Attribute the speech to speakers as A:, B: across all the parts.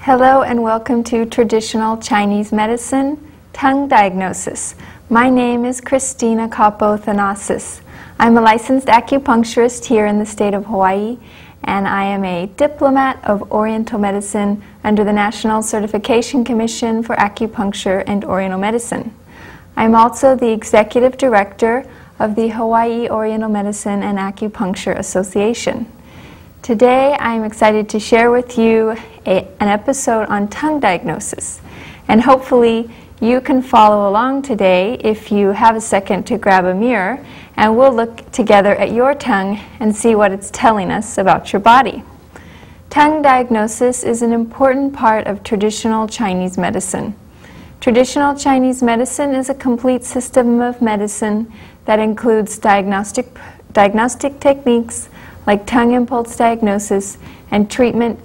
A: Hello and welcome to Traditional Chinese Medicine, Tongue Diagnosis. My name is Christina Capo-Thanasis. I'm a licensed acupuncturist here in the state of Hawaii, and I am a diplomat of Oriental Medicine under the National Certification Commission for Acupuncture and Oriental Medicine. I'm also the Executive Director of the Hawaii Oriental Medicine and Acupuncture Association. Today I'm excited to share with you an episode on tongue diagnosis, and hopefully you can follow along today if you have a second to grab a mirror, and we'll look together at your tongue and see what it's telling us about your body. Tongue diagnosis is an important part of traditional Chinese medicine. Traditional Chinese medicine is a complete system of medicine that includes diagnostic techniques like tongue impulse diagnosis and treatment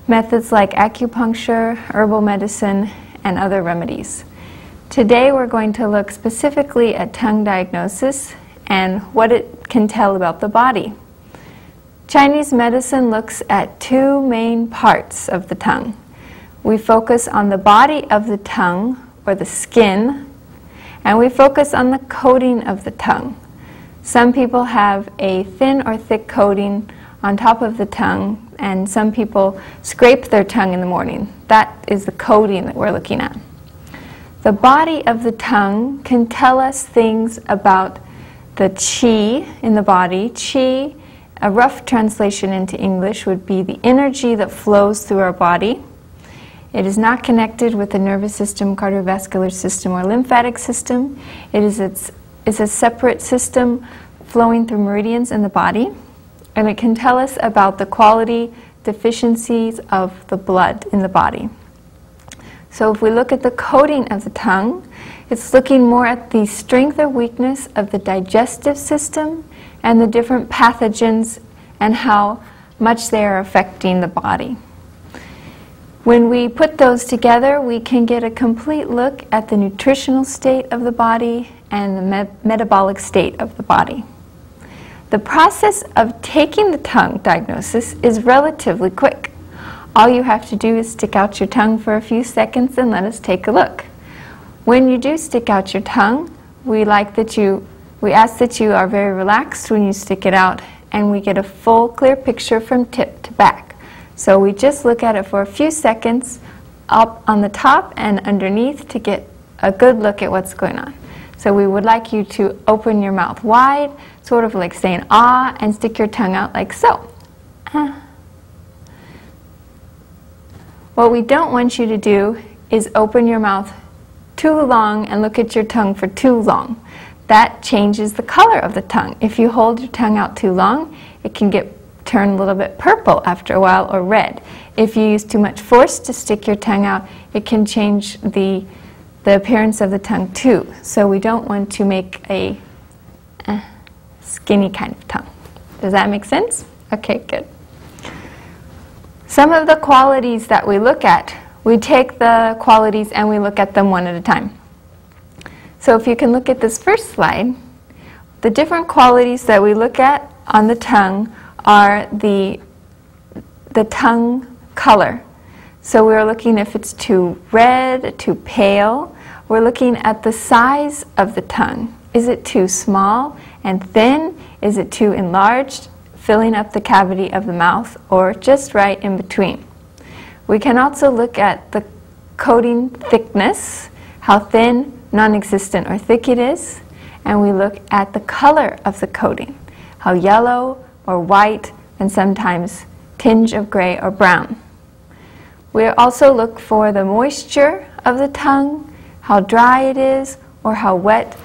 A: methods like acupuncture, herbal medicine, and other remedies. Today we're going to look specifically at tongue diagnosis and what it can tell about the body. Chinese medicine looks at two main parts of the tongue. We focus on the body of the tongue, or the skin, and we focus on the coating of the tongue. Some people have a thin or thick coating on top of the tongue, and some people scrape their tongue in the morning. That is the coating that we're looking at. The body of the tongue can tell us things about the qi in the body. Qi, a rough translation into English, would be the energy that flows through our body. It is not connected with the nervous system, cardiovascular system, or lymphatic system. It is a separate system flowing through meridians in the body, and it can tell us about the quality deficiencies of the blood in the body. So if we look at the coating of the tongue, it's looking more at the strength or weakness of the digestive system and the different pathogens and how much they are affecting the body. When we put those together, we can get a complete look at the nutritional state of the body and the metabolic state of the body. The process of taking the tongue diagnosis is relatively quick. All you have to do is stick out your tongue for a few seconds and let us take a look. When you do stick out your tongue, we ask that you are very relaxed when you stick it out, and we get a full clear picture from tip to back. So we just look at it for a few seconds up on the top and underneath to get a good look at what's going on. So we would like you to open your mouth wide, sort of like saying ah, and stick your tongue out like so. What we don't want you to do is open your mouth too long and look at your tongue for too long. That changes the color of the tongue. If you hold your tongue out too long, it can turn a little bit purple after a while, or red. If you use too much force to stick your tongue out, it can change the appearance of the tongue too. So we don't want to make a skinny kind of tongue. Does that make sense? Okay, good. Some of the qualities that we look at, we take the qualities and we look at them one at a time. So if you can look at this first slide, the different qualities that we look at on the tongue are the tongue color. So we're looking if it's too red, too pale. We're looking at the size of the tongue. Is it too small and thin? Is it too enlarged, filling up the cavity of the mouth, or just right in between? We can also look at the coating thickness, how thin, non-existent, or thick it is, and we look at the color of the coating, how yellow or white, and sometimes tinge of gray or brown. We also look for the moisture of the tongue, how dry it is or how wet.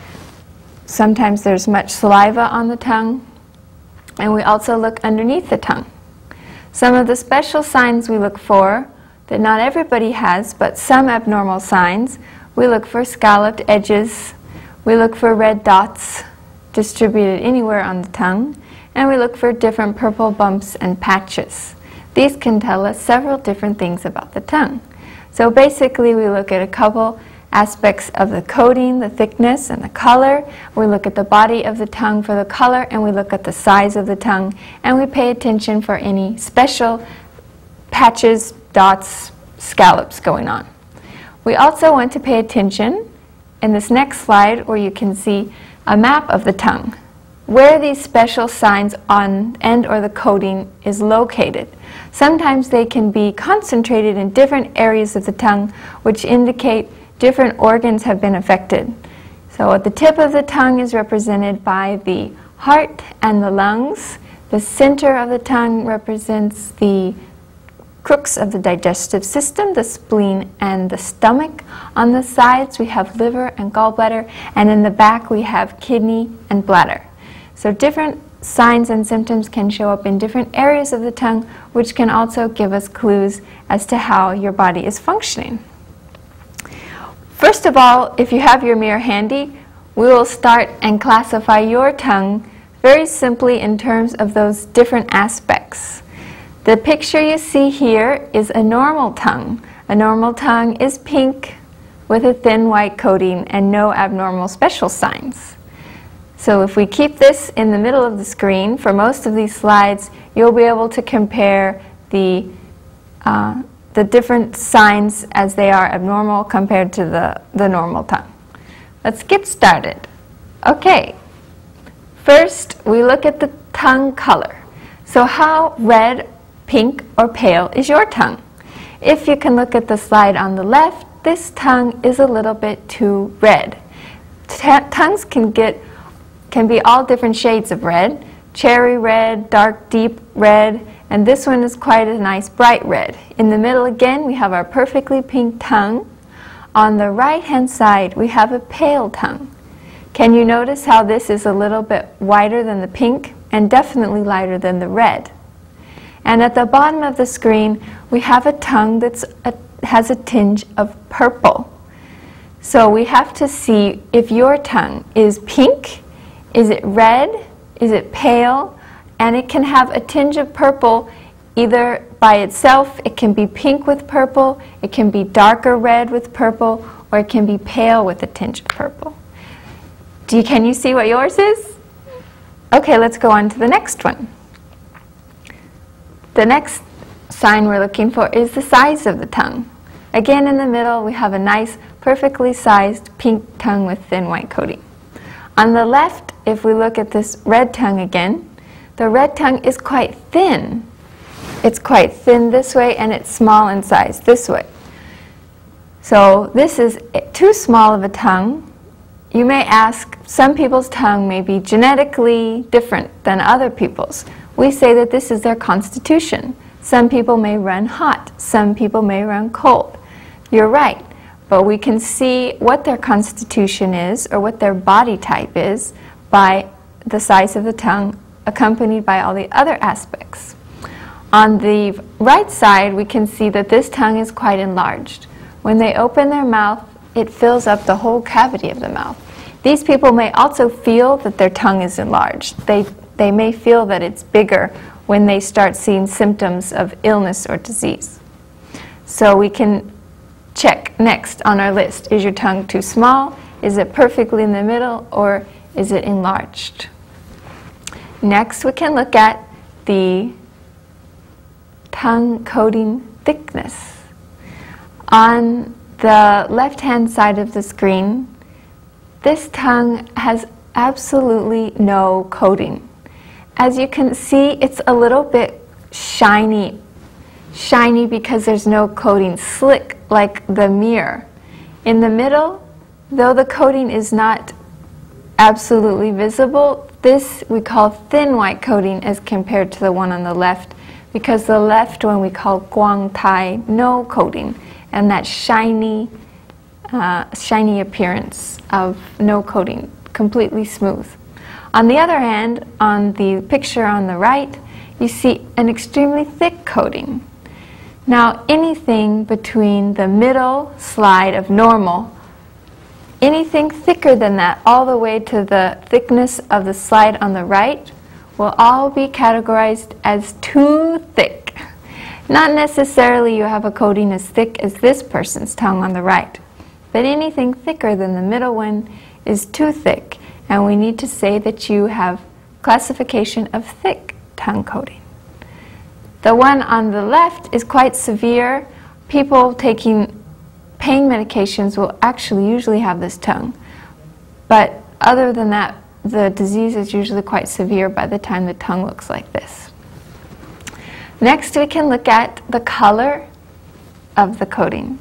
A: Sometimes there's much saliva on the tongue. And we also look underneath the tongue. Some of the special signs we look for that not everybody has, but some abnormal signs, we look for scalloped edges, we look for red dots distributed anywhere on the tongue, and we look for different purple bumps and patches. These can tell us several different things about the tongue. So basically we look at a couple aspects of the coating, the thickness and the color. We look at the body of the tongue for the color, and we look at the size of the tongue, and we pay attention for any special patches, dots, scallops going on. We also want to pay attention in this next slide where you can see a map of the tongue, where these special signs on end or the coating is located. Sometimes they can be concentrated in different areas of the tongue, which indicate different organs have been affected. So at the tip of the tongue is represented by the heart and the lungs. The center of the tongue represents the crux of the digestive system, the spleen and the stomach. On the sides we have liver and gallbladder, and in the back we have kidney and bladder. So different signs and symptoms can show up in different areas of the tongue, which can also give us clues as to how your body is functioning. First of all, if you have your mirror handy, we will start and classify your tongue very simply in terms of those different aspects. The picture you see here is a normal tongue. A normal tongue is pink with a thin white coating and no abnormal special signs. So if we keep this in the middle of the screen, for most of these slides, you'll be able to compare the different signs as they are abnormal compared to the normal tongue. Let's get started. Okay, first we look at the tongue color. So how red, pink, or pale is your tongue? If you can look at the slide on the left, this tongue is a little bit too red. Tongues can be all different shades of red: cherry red, dark deep red, and this one is quite a nice bright red. In the middle again we have our perfectly pink tongue. On the right hand side we have a pale tongue. Can you notice how this is a little bit whiter than the pink and definitely lighter than the red? And at the bottom of the screen we have a tongue that has a tinge of purple. So we have to see if your tongue is pink, is it red, is it pale, and it can have a tinge of purple either by itself. It can be pink with purple, it can be darker red with purple, or it can be pale with a tinge of purple. Can you see what yours is? Okay, let's go on to the next one. The next sign we're looking for is the size of the tongue. Again, in the middle we have a nice, perfectly sized pink tongue with thin white coating. On the left, if we look at this red tongue again, the red tongue is quite thin. It's quite thin this way and it's small in size this way. So this is too small of a tongue. You may ask, some people's tongue may be genetically different than other people's. We say that this is their constitution. Some people may run hot, some people may run cold. You're right, but we can see what their constitution is or what their body type is by the size of the tongue, accompanied by all the other aspects. On the right side, we can see that this tongue is quite enlarged. When they open their mouth, it fills up the whole cavity of the mouth. These people may also feel that their tongue is enlarged. They may feel that it's bigger when they start seeing symptoms of illness or disease. So we can check next on our list. Is your tongue too small? Is it perfectly in the middle? Or is it enlarged? Next, we can look at the tongue coating thickness. On the left-hand side of the screen, this tongue has absolutely no coating. As you can see, it's a little bit shiny. Shiny because there's no coating, slick like the mirror. In the middle, though the coating is not absolutely visible, this we call thin white coating as compared to the one on the left, because the left one we call guang tai, no coating, and that shiny appearance of no coating, completely smooth. On the other hand, on the picture on the right, you see an extremely thick coating. Now, anything between the middle slide of normal, anything thicker than that, all the way to the thickness of the slide on the right, will all be categorized as too thick. Not necessarily you have a coating as thick as this person's tongue on the right, but anything thicker than the middle one is too thick, and we need to say that you have classification of thick tongue coating. The one on the left is quite severe, people taking pain medications will actually usually have this tongue. But other than that, the disease is usually quite severe by the time the tongue looks like this. Next, we can look at the color of the coating.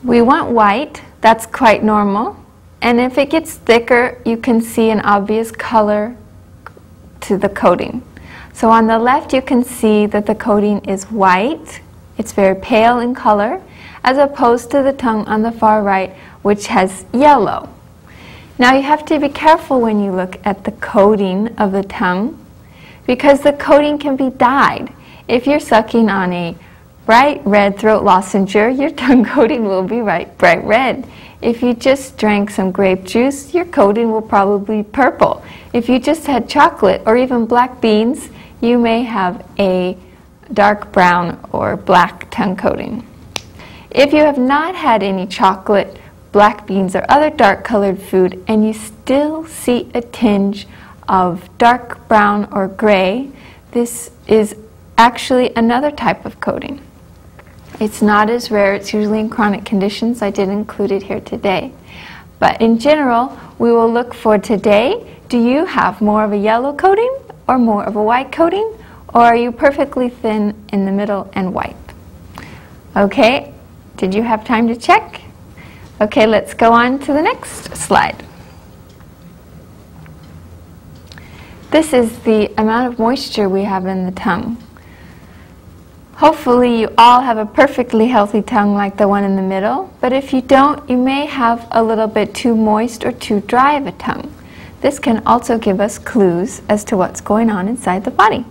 A: We want white. That's quite normal. And if it gets thicker, you can see an obvious color to the coating. So on the left, you can see that the coating is white. It's very pale in color, as opposed to the tongue on the far right, which has yellow. Now you have to be careful when you look at the coating of the tongue, because the coating can be dyed. If you're sucking on a bright red throat lozenge, your tongue coating will be bright red. If you just drank some grape juice, your coating will probably be purple. If you just had chocolate or even black beans, you may have a dark brown or black tongue coating. If you have not had any chocolate, black beans, or other dark colored food, and you still see a tinge of dark brown or gray, this is actually another type of coating. It's not as rare. It's usually in chronic conditions. I did include it here today. But in general, we will look for today, do you have more of a yellow coating or more of a white coating? Or are you perfectly thin in the middle and white? Okay, did you have time to check? Okay, let's go on to the next slide. This is the amount of moisture we have in the tongue. Hopefully you all have a perfectly healthy tongue like the one in the middle, but if you don't, you may have a little bit too moist or too dry of a tongue. This can also give us clues as to what's going on inside the body.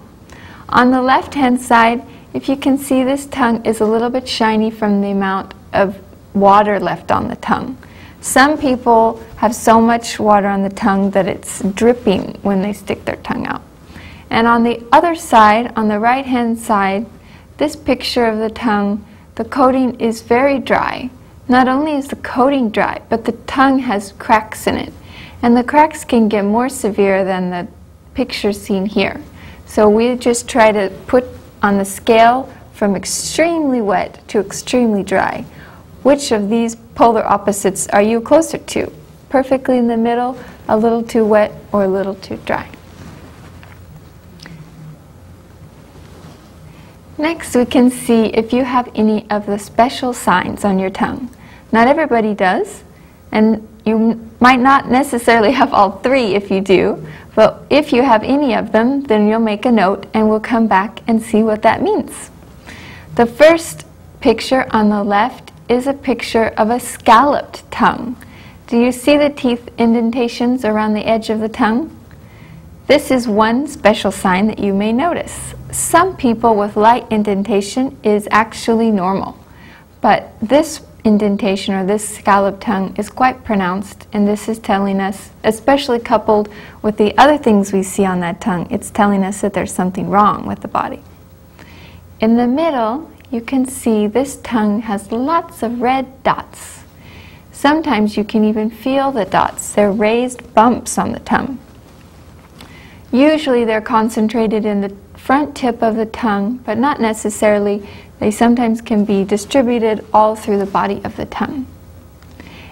A: On the left-hand side, if you can see, this tongue is a little bit shiny from the amount of water left on the tongue. Some people have so much water on the tongue that it's dripping when they stick their tongue out. And on the other side, on the right-hand side, this picture of the tongue, the coating is very dry. Not only is the coating dry, but the tongue has cracks in it. And the cracks can get more severe than the picture seen here. So we just try to put on the scale from extremely wet to extremely dry. Which of these polar opposites are you closer to? Perfectly in the middle, a little too wet, or a little too dry? Next, we can see if you have any of the special signs on your tongue. Not everybody does, and you might not necessarily have all three if you do, but if you have any of them, then you'll make a note and we'll come back and see what that means. The first picture on the left is a picture of a scalloped tongue. Do you see the teeth indentations around the edge of the tongue? This is one special sign that you may notice. Some people with light indentation is actually normal, but this indentation or this scalloped tongue is quite pronounced, and this is telling us, especially coupled with the other things we see on that tongue, it's telling us that there's something wrong with the body. In the middle, you can see this tongue has lots of red dots. Sometimes you can even feel the dots. They're raised bumps on the tongue. Usually they're concentrated in the front tip of the tongue, but not necessarily. They sometimes can be distributed all through the body of the tongue.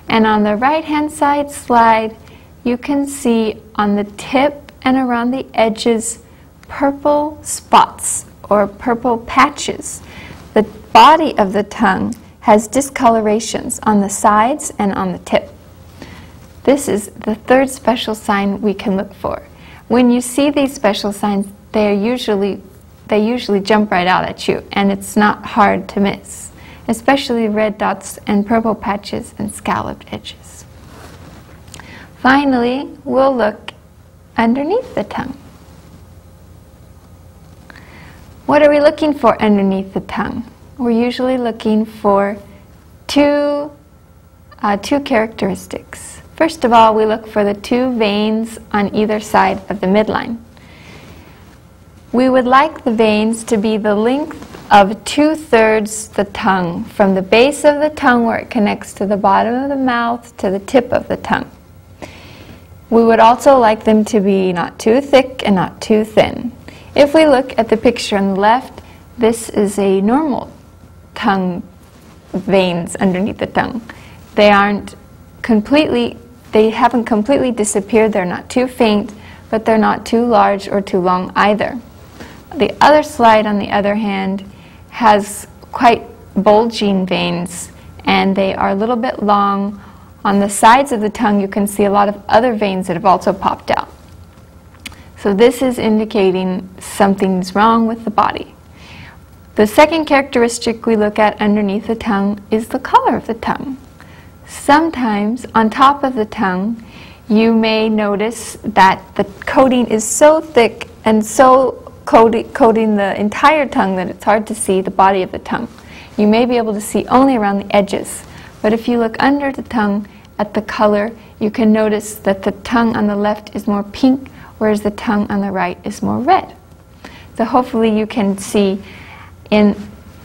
A: And on the right-hand side slide, you can see on the tip and around the edges purple spots or purple patches. The body of the tongue has discolorations on the sides and on the tip. This is the third special sign we can look for. When you see these special signs, they usually jump right out at you, and it's not hard to miss, especially red dots and purple patches and scalloped edges. Finally, we'll look underneath the tongue. What are we looking for underneath the tongue? We're usually looking for two characteristics. First of all, we look for the two veins on either side of the midline. We would like the veins to be the length of 2/3 the tongue, from the base of the tongue where it connects to the bottom of the mouth to the tip of the tongue. We would also like them to be not too thick and not too thin. If we look at the picture on the left, this is a normal tongue veins underneath the tongue. They haven't completely disappeared. They're not too faint, but they're not too large or too long either. The other slide, on the other hand, has quite bulging veins, and they are a little bit long. On the sides of the tongue, you can see a lot of other veins that have also popped out. So this is indicating something's wrong with the body. The second characteristic we look at underneath the tongue is the color of the tongue. Sometimes on top of the tongue, you may notice that the coating is so thick and so coating the entire tongue that it's hard to see the body of the tongue. You may be able to see only around the edges, but if you look under the tongue at the color, you can notice that the tongue on the left is more pink, whereas the tongue on the right is more red. So hopefully you can see in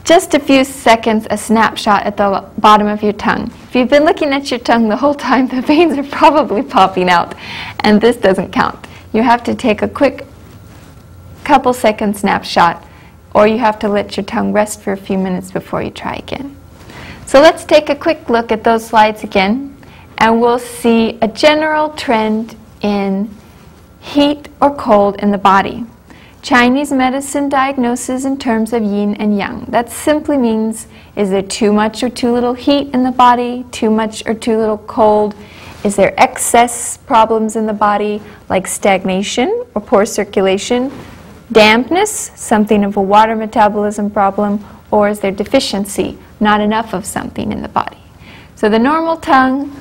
A: just a few seconds a snapshot at the bottom of your tongue. If you've been looking at your tongue the whole time, the veins are probably popping out, and this doesn't count. You have to take a quick couple second snapshot, or you have to let your tongue rest for a few minutes before you try again. So let's take a quick look at those slides again, and we'll see a general trend in heat or cold in the body. Chinese medicine diagnoses in terms of yin and yang. That simply means, is there too much or too little heat in the body, too much or too little cold? Is there excess problems in the body, like stagnation or poor circulation, dampness, something of a water metabolism problem, or is there deficiency, not enough of something in the body? So the normal tongue,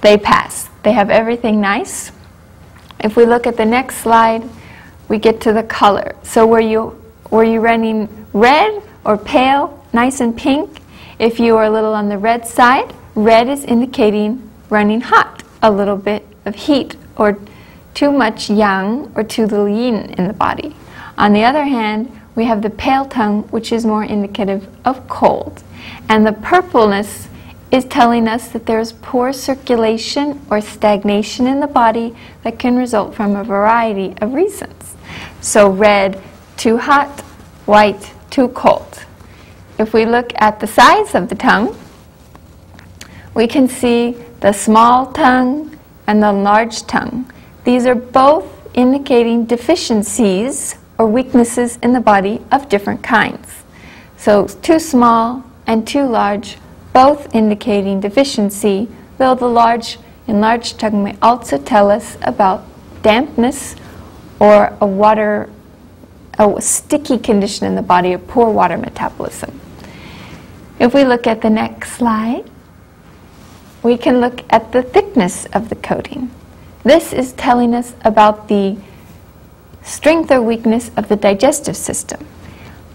A: they pass. They have everything nice. If we look at the next slide, we get to the color. So were you running red or pale, nice and pink? If you are a little on the red side, red is indicating running hot, a little bit of heat, or too much yang or too little yin in the body. On the other hand, we have the pale tongue, which is more indicative of cold. And the purpleness is telling us that there's poor circulation or stagnation in the body that can result from a variety of reasons. So red, too hot; white, too cold. If we look at the size of the tongue, we can see the small tongue and the large tongue. These are both indicating deficiencies or weaknesses in the body of different kinds. So too small and too large, both indicating deficiency, though the enlarged tongue may also tell us about dampness or a sticky condition in the body, of poor water metabolism. If we look at the next slide, we can look at the thickness of the coating. This is telling us about the strength or weakness of the digestive system.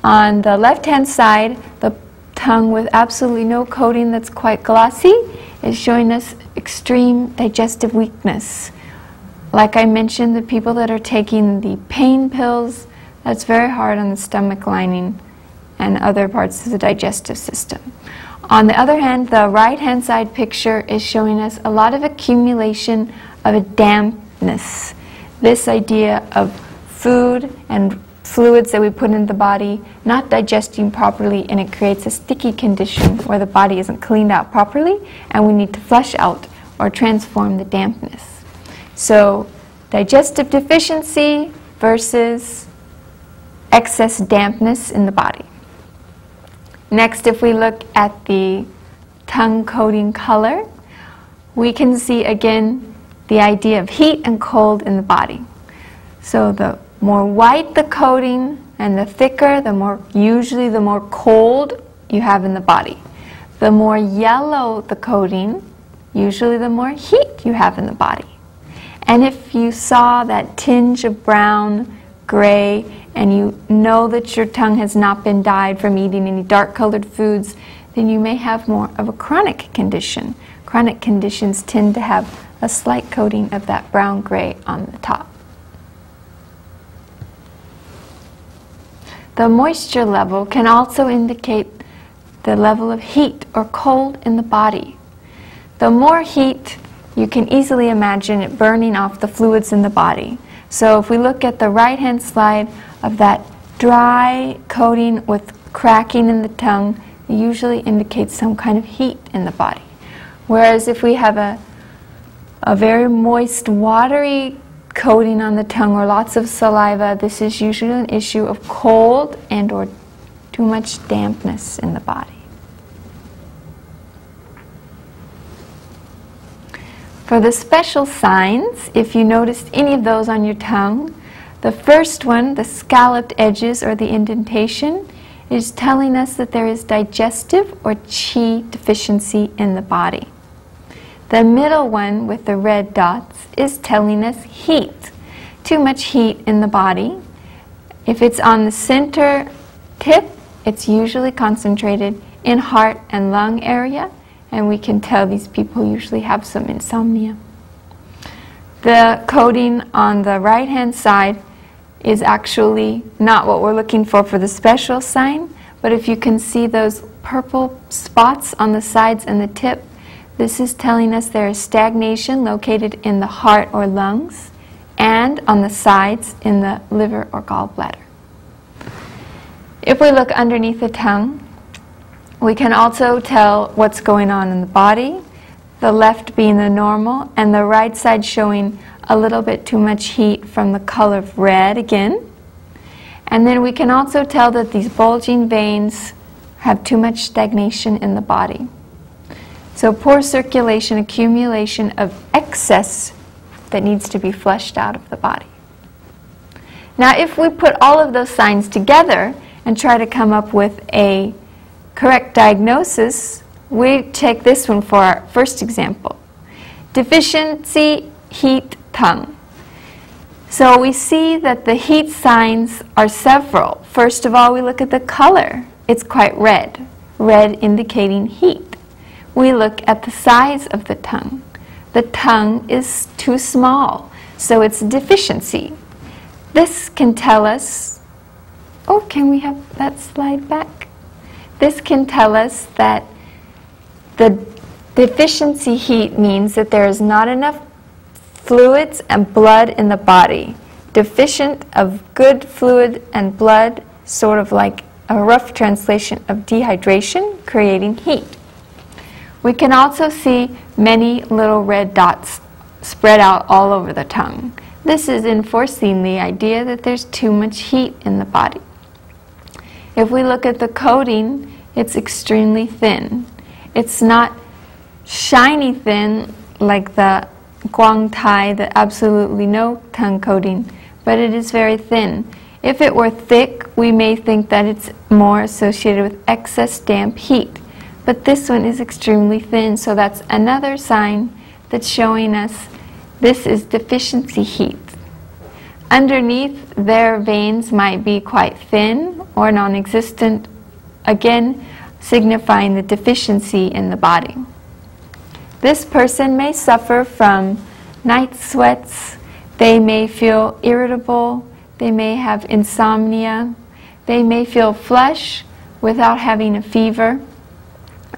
A: On the left-hand side, the tongue with absolutely no coating that's quite glossy is showing us extreme digestive weakness. Like I mentioned, the people that are taking the pain pills, that's very hard on the stomach lining and other parts of the digestive system. On the other hand, the right-hand side picture is showing us a lot of accumulation of a dampness. This idea of food and fluids that we put in the body not digesting properly, and it creates a sticky condition where the body isn't cleaned out properly, and we need to flush out or transform the dampness. So digestive deficiency versus excess dampness in the body. Next, if we look at the tongue coating color, we can see again the idea of heat and cold in the body. So the more white the coating and the thicker, usually the more cold you have in the body. The more yellow the coating, usually the more heat you have in the body. And if you saw that tinge of brown, gray, and you know that your tongue has not been dyed from eating any dark-colored foods, then you may have more of a chronic condition. Chronic conditions tend to have a slight coating of that brown-gray on the top. The moisture level can also indicate the level of heat or cold in the body. The more heat, you can easily imagine it burning off the fluids in the body. So if we look at the right-hand slide of that dry coating with cracking in the tongue, it usually indicates some kind of heat in the body. Whereas if we have a very moist, watery coating on the tongue or lots of saliva, this is usually an issue of cold and or too much dampness in the body. For the special signs, if you noticed any of those on your tongue, the first one, the scalloped edges or the indentation, is telling us that there is digestive or qi deficiency in the body. The middle one with the red dots is telling us heat, too much heat in the body. If it's on the center tip, it's usually concentrated in heart and lung area, and we can tell these people usually have some insomnia. The coating on the right-hand side is actually not what we're looking for the special sign, but if you can see those purple spots on the sides and the tip, this is telling us there is stagnation located in the heart or lungs and on the sides in the liver or gallbladder. If we look underneath the tongue, we can also tell what's going on in the body, the left being the normal and the right side showing a little bit too much heat from the color of red again. And then we can also tell that these bulging veins have too much stagnation in the body. So poor circulation, accumulation of excess that needs to be flushed out of the body. Now if we put all of those signs together and try to come up with a correct diagnosis, we take this one for our first example. Deficiency heat tongue. So we see that the heat signs are several. First of all, we look at the color. It's quite red, red indicating heat. We look at the size of the tongue. The tongue is too small, so it's a deficiency. This can tell us, oh, can we have that slide back? This can tell us that the deficiency heat means that there is not enough fluids and blood in the body. Deficient of good fluid and blood, sort of like a rough translation of dehydration, creating heat. We can also see many little red dots spread out all over the tongue. This is enforcing the idea that there's too much heat in the body. If we look at the coating, it's extremely thin. It's not shiny thin like the guang tai, the absolutely no tongue coating, but it is very thin. If it were thick, we may think that it's more associated with excess damp heat. But this one is extremely thin, so that's another sign that's showing us this is deficiency heat. Underneath, their veins might be quite thin or non-existent, again signifying the deficiency in the body. This person may suffer from night sweats, they may feel irritable, they may have insomnia, they may feel flush without having a fever,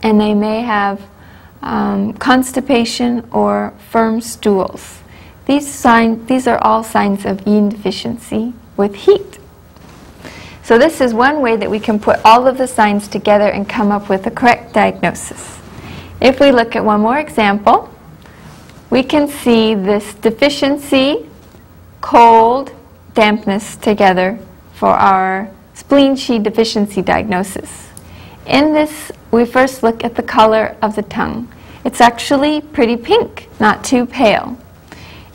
A: and they may have constipation or firm stools. These are all signs of yin deficiency with heat. So this is one way that we can put all of the signs together and come up with a correct diagnosis. If we look at one more example, we can see this deficiency, cold, dampness together for our spleen qi deficiency diagnosis. In this, we first look at the color of the tongue. It's actually pretty pink, not too pale.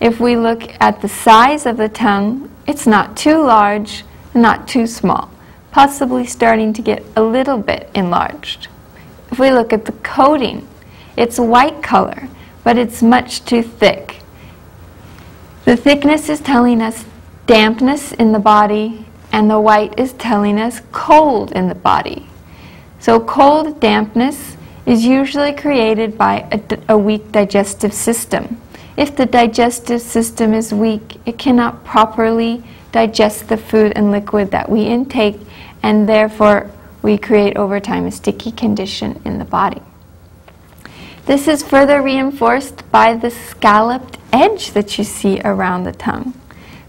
A: If we look at the size of the tongue, it's not too large, not too small, possibly starting to get a little bit enlarged. If we look at the coating, it's white color, but it's much too thick. The thickness is telling us dampness in the body, and the white is telling us cold in the body. So cold dampness is usually created by a weak digestive system. If the digestive system is weak, it cannot properly digest the food and liquid that we intake, and therefore we create over time a sticky condition in the body. This is further reinforced by the scalloped edge that you see around the tongue.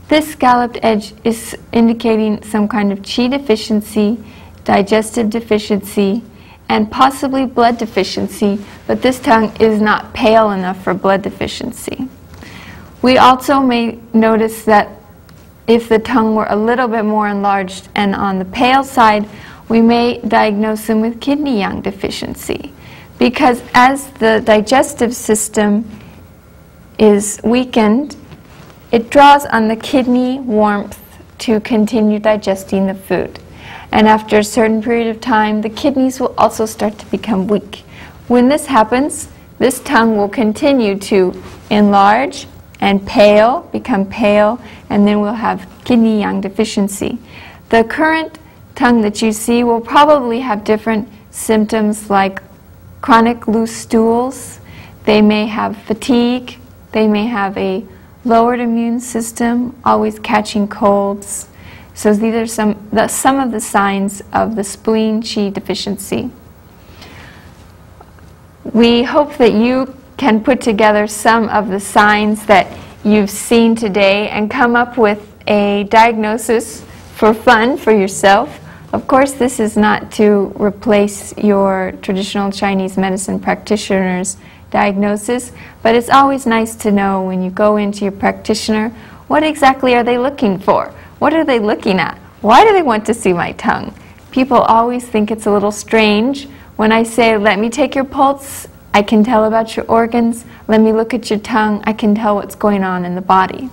A: This scalloped edge is indicating some kind of qi deficiency, digestive deficiency, and possibly blood deficiency, but this tongue is not pale enough for blood deficiency. We also may notice that if the tongue were a little bit more enlarged and on the pale side, we may diagnose them with kidney yang deficiency, because as the digestive system is weakened, it draws on the kidney warmth to continue digesting the food. And after a certain period of time, the kidneys will also start to become weak. When this happens, this tongue will continue to enlarge and become pale, and then we'll have kidney yang deficiency. The current tongue that you see will probably have different symptoms like chronic loose stools. They may have fatigue. They may have a lowered immune system, always catching colds. So these are some of the signs of the spleen qi deficiency. We hope that you can put together some of the signs that you've seen today and come up with a diagnosis for fun for yourself. Of course, this is not to replace your traditional Chinese medicine practitioner's diagnosis, but it's always nice to know when you go into your practitioner, what exactly are they looking for? What are they looking at? Why do they want to see my tongue? People always think it's a little strange when I say, let me take your pulse, I can tell about your organs, let me look at your tongue, I can tell what's going on in the body.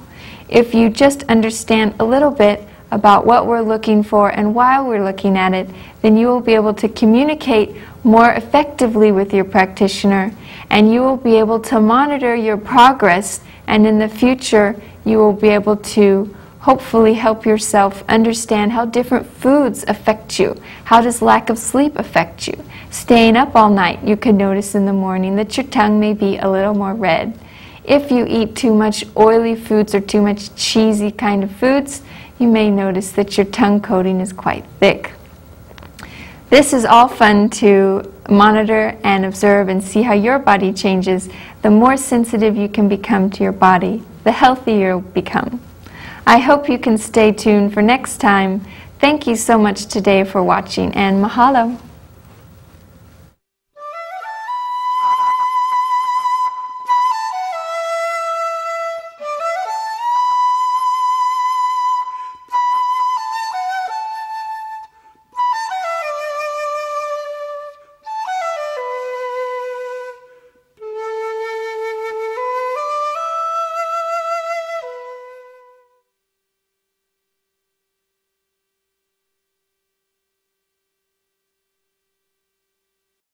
A: If you just understand a little bit about what we're looking for and why we're looking at it, then you will be able to communicate more effectively with your practitioner, and you will be able to monitor your progress, and in the future you will be able to hopefully help yourself understand how different foods affect you. How does lack of sleep affect you? Staying up all night, you could notice in the morning that your tongue may be a little more red. If you eat too much oily foods or too much cheesy kind of foods, you may notice that your tongue coating is quite thick. This is all fun to monitor and observe and see how your body changes. The more sensitive you can become to your body, the healthier you'll become. I hope you can stay tuned for next time. Thank you so much today for watching, and mahalo.